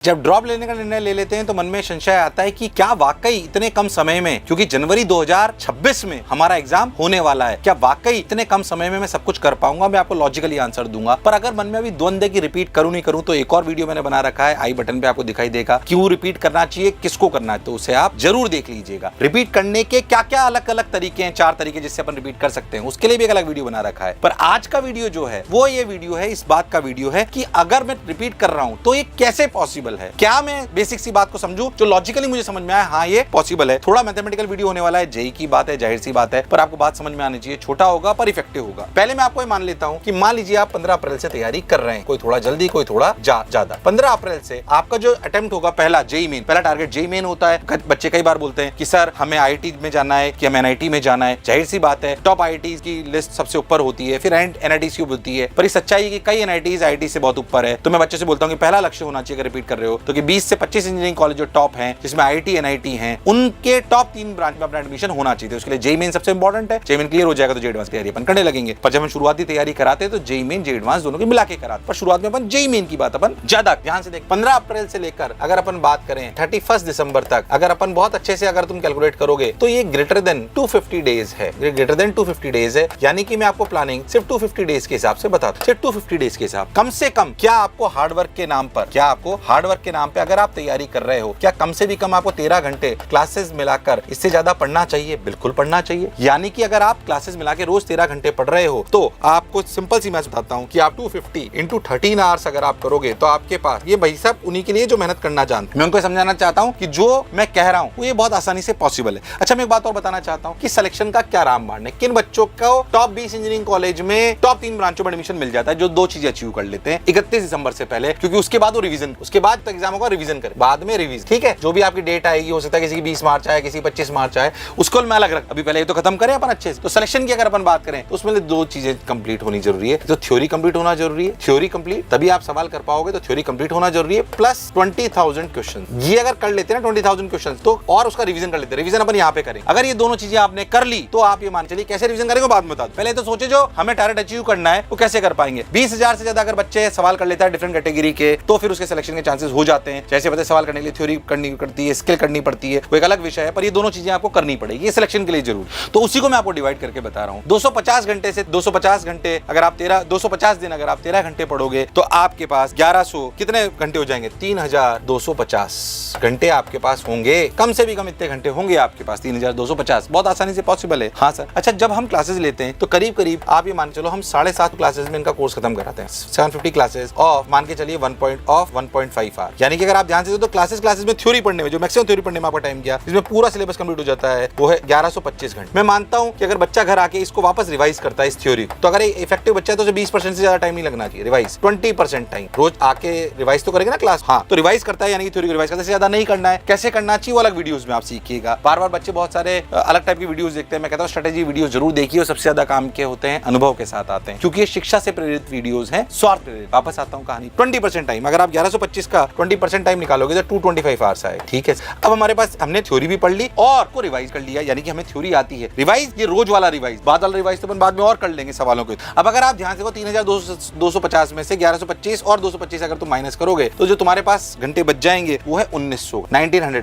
जब ड्रॉप लेने का निर्णय ले लेते हैं तो मन में संशय आता है कि क्या वाकई इतने कम समय में, क्योंकि जनवरी 2026 में हमारा एग्जाम होने वाला है, क्या वाकई इतने कम समय में मैं सब कुछ कर पाऊंगा? मैं आपको लॉजिकली आंसर दूंगा, पर अगर मन में अभी द्वंद है कि रिपीट करूं नहीं करूं, तो एक और वीडियो मैंने बना रखा है, आई बटन पे आपको दिखाई देगा, क्यों रिपीट करना चाहिए, किसको करना है, तो उसे आप जरूर देख लीजिएगा। रिपीट करने के क्या क्या अलग अलग तरीके हैं, 4 तरीके जिससे अपन रिपीट कर सकते हैं, उसके लिए भी एक अलग वीडियो बना रखा है। पर आज का वीडियो जो है वो ये वीडियो है, इस बात का वीडियो है कि अगर मैं रिपीट कर रहा हूं तो ये कैसे पॉसिबल है। क्या मैं बेसिक सी बात को समझूं जो लॉजिकली मुझे समझ में आया, हाँ ये पॉसिबल है। थोड़ा मैथमेटिकल वीडियो होने वाला है, जेई की बात है, जाहिर सी बात है, पर आपको बात समझ में आनी चाहिए। छोटा होगा पर इफेक्टिव होगा। पहले मैं आपको ये मान लेता हूं कि मान लीजिए आप 15 अप्रैल से तैयारी कर रहे हैं, कोई थोड़ा जल्दी कोई थोड़ा ज्यादा। 15 अप्रैल से आपका जो अटेम्प्ट होगा, पहला जेई मेन, पहला टारगेट जेई मेन होता है। बच्चे कई बार बोलते हैं कि सर हमें आईआईटी में जाना है कि हमें एनआईटी में जाना है। जाहिर सी बात है टॉप आईआईटी की लिस्ट सबसे ऊपर होती है, फिर एनआईटी होती है, पर सच्चाई है कि कई एनआईटी आईआईटी से बहुत ऊपर है। तो मैं बच्चे से बोलता हूँ कि पहला लक्ष्य होना चाहिए, अगर रिपीट कर रहे हो तो, कि 20 से 25 इंजीनियरिंग कॉलेज जो टॉप हैं, जिसमें आईआईटी एनआईटी हैं, उनके टॉप 3 ब्रांच में अपना एडमिशन होना चाहिए। उसके लिए जेई मेन सबसे इंपॉर्टेंट है। जेई मेन क्लियर हो जाएगा तो जेई एडवांस की तैयारी अपन करने लगेंगे। पर जब हम शुरुआती तैयारी कराते हैं तो जेई मेन जेई एडवांस दोनों की मिला के कराते, पर शुरुआत में अपन जेई मेन की बात अपन ज्यादा ध्यान से देख। 15 अप्रैल से लेकर अगर अपन बात करें 31 दिसंबर तक, अगर अपन बहुत अच्छे से अगर तुम कैलकुलेट करोगे तो ये ग्रेटर देन 250 डेज है, ग्रेटर देन 250 डेज है। यानी कि मैं आपको प्लानिंग सिर्फ 250 डेज के हिसाब से बताता हूं, सिर्फ 250 डेज के हिसाब। कम से कम क्या आपको हार्डवर्क के नाम पर, क्या आपको हार्डवर्क के नाम पे अगर आप तैयारी कर रहे हो, क्या कम से भी कम आपको 13 घंटे क्लासेस मिलाकर इससे ज्यादा पढ़ना चाहिए? बिल्कुल पढ़ना चाहिए। यानी कि अगर आप क्लासेस मिला के रोज 13 घंटे पढ़ रहे हो तो आपको सिंपल सी मैं बताता हूं कि आप 250 इंटू 13 आवर्स अगर आप करोगे तो आपके पास, ये भाई साहब उन्हीं के लिए जो मेहनत करना जानते हैं। मैं उनको समझाना चाहता हूं कि जो मैं कह रहा हूं वो ये बहुत आसानी से पॉसिबल है। अच्छा, मैं एक बात और बताना चाहता हूं कि सिलेक्शन का क्या रामबाण है, किन बच्चों को टॉप 20 इंजीनियरिंग कॉलेज में टॉप 3 ब्रांचों में एडमिशन मिल जाता है, जो 2 चीजें अचीव कर लेते हैं 31 दिसंबर से पहले, क्योंकि उसके बाद वो रिवीजन, उसके बाद एग्जाम होगा, रिवीजन करें, बाद में रिवीजन, ठीक है। जो भी आपकी डेट आएगी, हो सकता है किसी की 20 मार्च आए, किसी 25 मार्च आए, उसको मैं अलग रख, अभी पहले ये तो खत्म करें अपन अच्छे से। तो सिलेक्शन की अगर अपन बात करें तो उसमें 2 चीजें कंप्लीट होनी जरूरी है। तो थ्योरी कंप्लीट होना जरूरी है, थ्योरी कंप्लीट, तभी आप सवाल कर पाओगे, तो थ्योरी कंप्लीट होना जरूरी है, प्लस 20,000 क्वेश्चन। ये अगर कर लेते हैं ना 20,000 क्वेश्चन, तो और उसका रिवीजन कर लेते हैं। रिवीजन अपन यहाँ पे करें, अगर ये दोनों चीजें आपने कर ली तो आप ये मान चलिए कैसे रिवीजन करेंगे बाद में बता दो। पहले तो सोचे जो हमें टारगेट अचीव करना है वो कैसे कर पाएंगे। 20,000 से ज्यादा अगर बच्चे सवाल कर लेता है डिफरेंट कैटेगरी के, तो फिर उसके सिलेक्शन के चांसेस हो जाते हैं। जैसे पता सवाल करने के लिए थ्योरी करनी पड़ती है, स्किल करनी पड़ती है, वो एक अलग विषय है, पर ये दोनों चीजें आपको करनी पड़ेगी, ये सिलेक्शन के लिए जरूर। तो उसी को मैं आपको डिवाइड करके बता रहा हूं। 250 घंटे से 250 घंटे अगर आप 250 दिन अगर आप 13 घंटे पढ़ोगे तो आपके पास 1100 कितने घंटे हो जाएंगे? 3250 घंटे आपके पास होंगे। कम से भी कम इतने घंटे होंगे आपके पास, 3250। बहुत आसानी से पॉसिबल है। हाँ सर। अच्छा, जब हम क्लासेस लेते हैं तो करीब करीब आप ये मान चलो हम 7.5 क्लासेस में इनका कोर्स खत्म कराते हैं। 750 क्लासेस ऑफ मान के चलिए 1.5 आवर। यानी कि अगर आप ध्यान से तो क्लासेस में थ्योरी पढ़ने में, जो मैक्सिमम थ्योरी पढ़ने में आपका टाइम गया, इसमें पूरा सिलेबस कंप्लीट हो जाता है, वो है 1125 घंटे। मैं मानता हूं कि अगर बच्चा घर आके इसको वापस रिवाइज करता है इस थ्योरी, तो अगर इफेक्टिव बच्चा है तो 20% से ज्यादा टाइम नहीं लगना चाहिए। रिवाइज 20% टाइम रोज आके रिवाइज तो करेंगे ना क्लास, हाँ, तो रिवाइज करता है, यानी कि थ्योरी को रिवाइज करता है, ज्यादा नहीं करना है। कैसे करना चाहिए वो अलग वीडियोस में आप सीखिएगा। बार बार बच्चे बहुत सारे अलग टाइप की वीडियोस देखते हैं, मैं कहता हूं स्ट्रेटेजी वीडियो जरूर देखिए, सबसे ज्यादा काम के होते हैं, अनुभव के साथ आते हैं, क्योंकि ये शिक्षा से प्रेरित वीडियोस हैं, स्वार्थ प्रेरित। वापस आता हूं कहानी, 20% टाइम, अगर आप 1125 का 20% टाइम निकालोगे तो 225 आवर्स आए, ठीक है। अब हमारे पास हमने थ्योरी भी पढ़ ली और को रिवाइज कर लिया, यानी कि हमें थ्योरी आती है। रिवाइज ये रोज वाला रिवाइज, बाद वाला रिवाइज तो अपन बाद में और कर लेंगे सवालों को। अब अगर आप ध्यान से 3250 में से 1125 और 225 अगर तुम माइनस करोगे तो जो तुम्हारे पास घंटे बच जाएंगे वो है 1900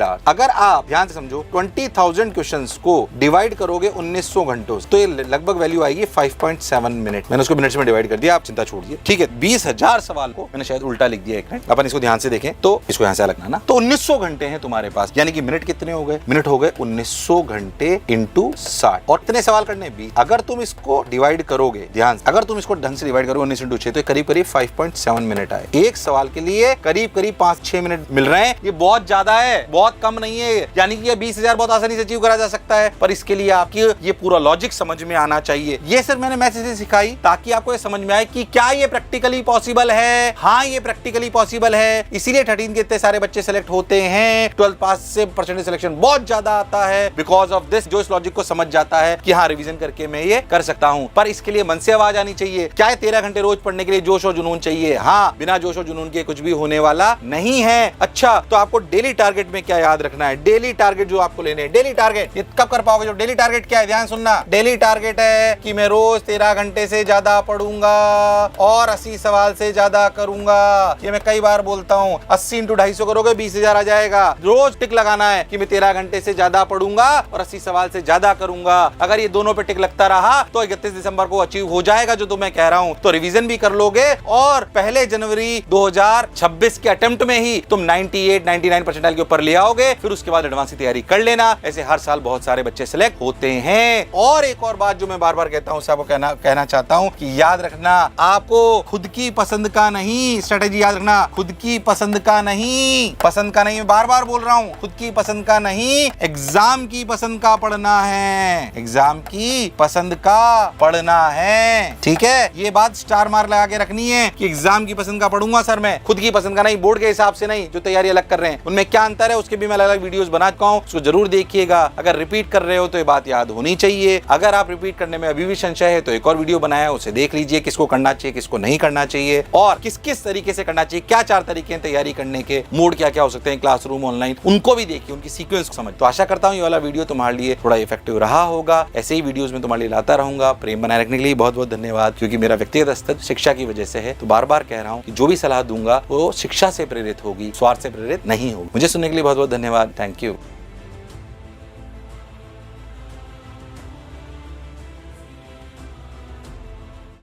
आवर्स। अगर आप ध्यान से समझो 20,000 क्वेश्चंस को डिवाइड करोगे 1900 घंटों तो ये लगभग वैल्यू आएगी 5.7 मिनट। मैंने उसको मिनट्स में डिवाइड कर दिया, आप चिंता छोड़िए, ठीक है। 20,000 सवाल को मैंने शायद उल्टा लिख दिया एक मिनट, अपन इसको ध्यान से देखें तो इसको यहां से अलग ना, तो 1900 घंटे हैं तुम्हारे पास, यानी कि मिनट कितने हो गए? मिनट हो गए 1900 घंटे इंटू 60, और कितने सवाल करने? 20। अगर तुम इसको डिवाइड करोगे, ध्यान, अगर तुम इसको ढंग से डिवाइड करोगे 19 इंटू 6 तो करीब करीब 5.7 मिनट आए। एक सवाल के लिए करीब करीब 5-6 मिनट मिल रहे हैं, ये बहुत ज्यादा है, बहुत कम नहीं है। यानी कि ये 20,000 बहुत आसानी से अचीव करा जा सकता है, पर इसके लिए आपकी ये पूरा लॉजिक समझ में आना चाहिए। ये सिर्फ मैंने मैसेज से सिखाई ताकि आपको ये समझ में आए कि क्या ये प्रैक्टिकली पॉसिबल है। हाँ, ये प्रैक्टिकली पॉसिबल है, इसीलिए 13 के इतने सारे बच्चे सेलेक्ट होते हैं। 12 पास से परसेंटेज सिलेक्शन बहुत ज्यादा आता है, बिकॉज ऑफ दिस। जो इस लॉजिक को समझ जाता है कि हाँ रिवीजन करके मैं ये कर सकता हूँ, पर इसके लिए मन से आवाज आनी चाहिए। क्या है 13 घंटे रोज पढ़ने के लिए जोश और जुनून चाहिए? हाँ, बिना जोश और जुनून के कुछ भी होने वाला नहीं है। अच्छा, तो आपको डेली टारगेट में क्या याद रखना है? डेली टारगेट जो आपको लेने, डेली टारगेट ये कब कर पाओगे? जो डेली टारगेट क्या है, ध्यान सुनना। डेली टारगेट है कि मैं रोज 13 घंटे से ज्यादा पढ़ूंगा और 80 सवाल से ज्यादा करूंगा। ये मैं कई बार बोलता हूँ 80 × 250 करोगे 20,000 आ जाएगा। रोज टिक लगाना है कि मैं 13 घंटे से ज्यादा पढ़ूंगा और 80 सवाल से ज्यादा करूंगा। अगर ये दोनों पे टिक लगता रहा तो 31 दिसंबर को अचीव हो जाएगा जो तो मैं कह रहा हूं। तो रिवीजन भी कर लोगे और पहले जनवरी 2026 के अटेम्प्ट में ही तुम 98-99 परसेंटाइल के ऊपर ले आओगे। फिर उसके बाद एडवांस की तैयारी कर लेना। ऐसे हर साल बहुत सारे बच्चे सिलेक्ट होते हैं। और एक और बात जो मैं बार बार कहता हूं, आपको कहना चाहता हूं कि याद रखना, आपको खुद की पसंद का नहीं, स्ट्रेटेजी याद रखना, खुद की पसंद का नहीं, पसंद का नहीं, मैं बार बार बोल रहा हूं, खुद की पसंद का नहीं, एग्जाम की पसंद का पढ़ना है, एग्जाम की पसंद का पढ़ना है। ठीक है, ये बात स्टार मार्क लगा के रखनी है कि एग्जाम की पसंद का पढ़ूंगा सर मैं, खुद की पसंद का नहीं, बोर्ड के हिसाब से नहीं। जो तैयारी अलग कर रहे हैं उनमें क्या अंतर है, उसके भी मैं अलग अलग वीडियोस बना चुका हूं, उसको जरूर देखिएगा। अगर रिपीट कर रहे हो तो ये बात याद होनी चाहिए। अगर आप रिपीट करने में अभी भी संशय है तो एक और वीडियो बनाया, उसे देख लीजिए, किसको करना चाहिए किसको नहीं करना चाहिए और किस किस तरीके से करना चाहिए, क्या 4 तरीके हैं तैयारी करने के, मोड क्या क्या हो सकते हैं, क्लासरूम, ऑनलाइन, उनको भी देखिए, उनकी सीक्वेंस को समझ। तो आशा करता हूं ये वाला वीडियो तुम्हारे लिए थोड़ा इफेक्टिव रहा होगा। ऐसे ही वीडियोस में तुम्हारे लिए लाता रहूंगा। प्रेम बनाए रखने के लिए बहुत बहुत धन्यवाद, क्योंकि मेरा व्यक्तिगत स्तर शिक्षा की वजह से है। तो बार बार कह रहा हूं कि जो भी सलाह दूंगा वो शिक्षा से प्रेरित होगी, स्वार्थ से प्रेरित नहीं होगी। मुझे सुनने के लिए बहुत बहुत धन्यवाद। Thank you.